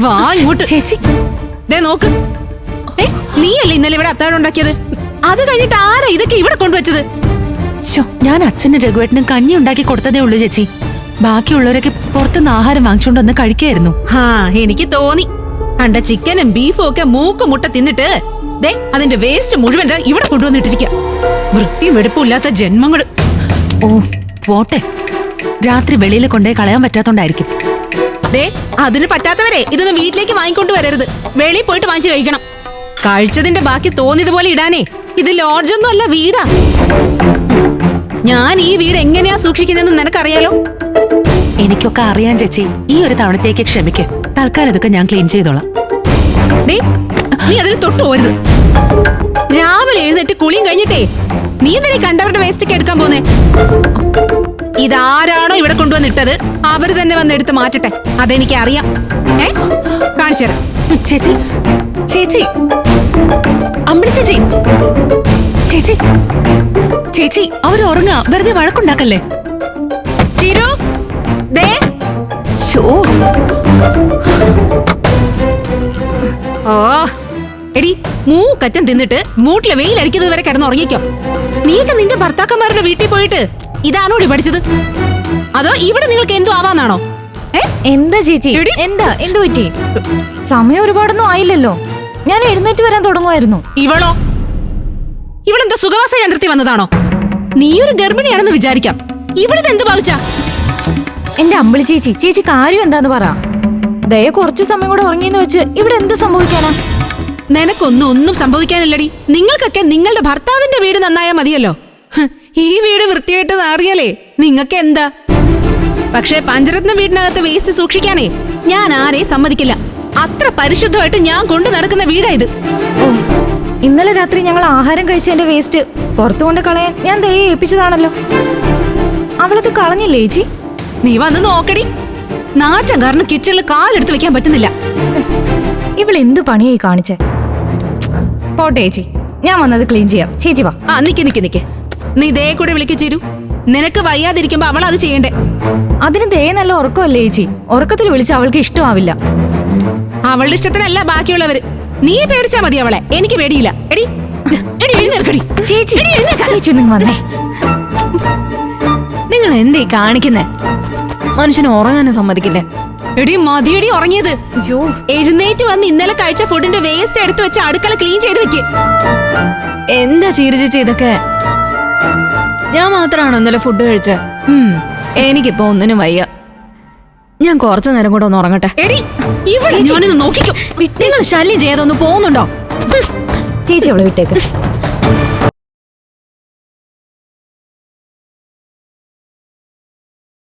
വാ ഇങ്ങോട്ട്. ചേച്ചി ദേ നോക്ക്. നീയല്ലേ ഇന്നലെ ഇവിടെ അത്താഴം ഉണ്ടാക്കിയത്? അത് കഴിഞ്ഞിട്ട് ആരാ ഇതൊക്കെ ഇവിടെ കൊണ്ടുവച്ചത്? ഞാൻ അച്ഛനും രഘുവേട്ടനും കഞ്ഞി ഉണ്ടാക്കി കൊടുത്തതേ ഉള്ളൂ ചേച്ചി. ബാക്കിയുള്ളവരൊക്കെ പുറത്തുനിന്ന് ആഹാരം വാങ്ങിച്ചുകൊണ്ടൊന്ന് കഴിക്കായിരുന്നു. എനിക്ക് തോന്നി. കണ്ട ചിക്കനും ബീഫും ഒക്കെ മൂക്ക് മുട്ട തിന്നിട്ട് ദേ അതിന്റെ വേസ്റ്റ് മുഴുവൻ ഇവിടെ കൊണ്ടുവന്നിട്ടിരിക്ക. വൃത്തിയും വെടുപ്പില്ലാത്ത ജന്മങ്ങള്. ഓ പോട്ടെ, രാത്രി വെളിയിൽ കൊണ്ടേ കളയാൻ പറ്റാത്തോണ്ടായിരിക്കും. ദേ അതിന് പറ്റാത്തവരെ ഇതൊന്നും വീട്ടിലേക്ക് വാങ്ങിക്കൊണ്ട് വരരുത്. വെളിയിൽ പോയിട്ട് വാങ്ങിച്ചു കഴിക്കണം. കഴിച്ചതിന്റെ ബാക്കി തോന്നിയതുപോലെ ഇടാനേ ഇത് ലോഡ്ജൊന്നും അല്ല, വീടാ. ഞാൻ ഈ വീട് എങ്ങനെയാ സൂക്ഷിക്കുന്നതെന്ന് നിനക്കറിയാലോ. എനിക്കൊക്കെ അറിയാൻ ചേച്ചി. ഈ ഒരു തവണത്തേക്ക് ക്ഷമിക്ക്. തൽക്കാലം ഇതൊക്കെ ഞാൻ ക്ലീൻ ചെയ്തോളാം. നീ അതിൽ തൊട്ടു പോരുത്. രാവിലെ എഴുന്നേറ്റ് കുളിയും കഴിഞ്ഞിട്ടേ നീ തന്നെ കണ്ടവരുടെ വേസ്റ്റ് ഒക്കെ എടുക്കാൻ പോന്നേ. ഇതാരാണോ ഇവിടെ കൊണ്ടുവന്നിട്ടത് അവര് തന്നെ വന്ന് എടുത്ത് മാറ്റട്ടെ. അതെനിക്ക് അറിയാം. കാണിച്ചു തരാം. ചേച്ചി ചേച്ചി അമ്പിളി ചേച്ചി ചേച്ചി ചേച്ചി അവർ ഉറങ്ങാ. വെറുതെ വഴക്കുണ്ടാക്കല്ലേ. ചിരു ദേ. ഓ എടി മൂക്കറ്റം തിന്നിട്ട് മൂട്ടിലെ വെയിൽ അടിക്കുന്നത് വരെ കിടന്ന് ഉറങ്ങിക്കോ. നീയൊക്കെ നിന്റെ ഭർത്താക്കന്മാരുടെ വീട്ടിൽ പോയിട്ട് ഇതാണോ പഠിച്ചത്? അതോ ഇവിടെ നിങ്ങൾക്ക് എന്തോ ആവാന്നാണോ? എന്താ ചേച്ചി, എന്താ എന്തു പറ്റി? സമയം ഒരുപാടൊന്നും ആയില്ലല്ലോ. ഞാൻ എഴുന്നേറ്റ് വരാൻ തുടങ്ങുമായിരുന്നു. ഇവളെന്താ സുഖവാസ കേന്ദ്രത്തിൽ വന്നതാണോ? നീയൊരു ഗർഭിണിയാണെന്ന് വിചാരിക്കാം. ഇവിടെ എന്ത് ഭാവിച്ചാ? എന്റെ അമ്പിളി ചേച്ചി, ചേച്ചി കാര്യം എന്താന്ന് പറ. ദയ കുറച്ചു സമയം കൂടെ ഉറങ്ങിയെന്ന് വെച്ച് ഇവിടെ എന്ത് സംഭവിക്കാനാ? ഒന്നും സംഭവിക്കാനില്ലടി. നിങ്ങൾക്കൊക്കെ നിങ്ങളുടെ ഭർത്താവിന്റെ വീട് നന്നായാ മതിയല്ലോ. ഈ വീട് വൃത്തിയായിട്ട് നാറിയാലേ നിങ്ങൾക്ക് എന്താ? പക്ഷേ പഞ്ചരത്ന വീടിനകത്ത് വേസ്റ്റ് സൂക്ഷിക്കാനേ ഞാൻ ആരെയും സമ്മതിക്കില്ല. അത്ര പരിശുദ്ധമായിട്ട് ഞാൻ കൊണ്ടു നടക്കുന്ന വീടാ ഇത്. ഓ, ഇന്നലെ രാത്രി ഞങ്ങൾ ആഹാരം കഴിച്ചതിന്റെ വേസ്റ്റ് പുറത്തു കൊണ്ട് കളയാൻ ഞാൻ ദയെ ഏൽപ്പിച്ചതാണല്ലോ. അവളത് കളഞ്ഞില്ലേ ചേച്ചി? നീ വന്ന് നോക്കടി. നാറ്റം കാരണം കിച്ചണിൽ കാലെടുത്ത് വെക്കാൻ പറ്റുന്നില്ല. ഇവളെന്ത് പണിയായി കാണിച്ചേ? പോട്ടെ ചേച്ചി, ഞാൻ വന്നത് ക്ലീൻ ചെയ്യാം. ചേച്ചി വാ. നിക്ക്. നീ ദയെ കൂടെ വിളിക്ക് ചേരൂ. നിനക്ക് വയ്യാതിരിക്കുമ്പോ അവൾ അത് ചെയ്യണ്ടേ? അതിന് ദയ നല്ല ഉറക്കമല്ലേ ചേച്ചി? ഉറക്കത്തിൽ വിളിച്ച അവൾക്ക് ഇഷ്ടമാവില്ല. അവളുടെ ഇഷ്ടത്തിനല്ല ബാക്കിയുള്ളവര്. നീ പേടിച്ചാ മതി അവളെ. എനിക്ക് പേടിയില്ല. എടി എഴുന്നേൽക്കടി. ചേച്ചി നിങ്ങൾ വന്നേ. നിങ്ങൾ എന്തേ കാണിക്കുന്നേ? മനുഷ്യന് ഉറങ്ങാനും സമ്മതിക്കില്ലേ? എടി മതിയടി ഉറങ്ങിയത്. എഴുന്നേറ്റ് വന്ന് ഇന്നലെ കഴിച്ച ഫുഡിന്റെ വേസ്റ്റ് എടുത്തു വെച്ച് അടുക്കള ക്ലീൻ ചെയ്ത് വെക്ക്. എന്താ ചീരുചേച്ചി ഇതൊക്കെ? ഞാൻ മാത്രമാണോ ഇന്നലെ ഫുഡ് കഴിച്ച? എനിക്കിപ്പോ ഒന്നിനും വയ്യ. ഞാൻ കുറച്ചു നേരം കൂടെ ഒന്ന് ഉറങ്ങട്ടെ. ഞാനൊന്ന് നോക്കിക്കോ. നിങ്ങൾ ശല്യം ചെയ്തൊന്ന് പോകുന്നുണ്ടോ? ചേച്ചി അവളെ വിട്ടേക്ക്.